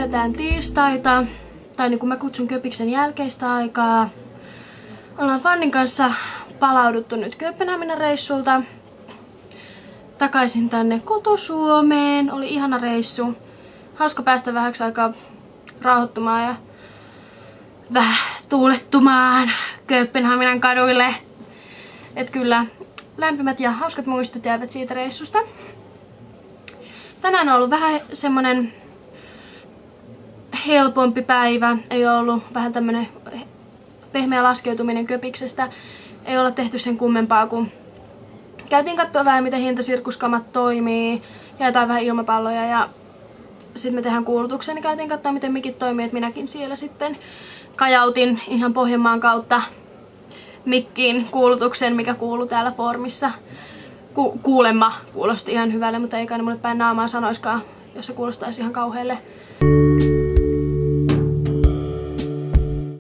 eletään tiistaita, tai niin kuin mä kutsun Köpiksen jälkeistä aikaa. Ollaan Fannin kanssa palauduttu nyt Kööpenhaminan reissulta takaisin tänne koto-Suomeen. Oli ihana reissu. Hauska päästä vähäksi aikaa rauhoittumaan ja vähän tuulettumaan Kööpenhaminan kaduille. Et kyllä lämpimät ja hauskat muistot jäävät siitä reissusta. Tänään on ollut vähän semmonen helpompi päivä. Ei ole ollut vähän tämmönen pehmeä laskeutuminen Köpiksestä. Ei olla tehty sen kummempaa, kun käytiin katsoa vähän miten hintasirkuskamat toimii. Jaetaan vähän ilmapalloja ja sitten me tehdään kuulutuksen. Niin käytiin katsoa miten mikit toimii, että minäkin siellä sitten kajautin ihan Pohjanmaan kautta mikkiin kuulutuksen, mikä kuuluu täällä Formissa. Kuulemma kuulosti ihan hyvälle, mutta ei kai ne mulle päin naamaa sanoiskaan, jos se kuulostaisi ihan kauhealle.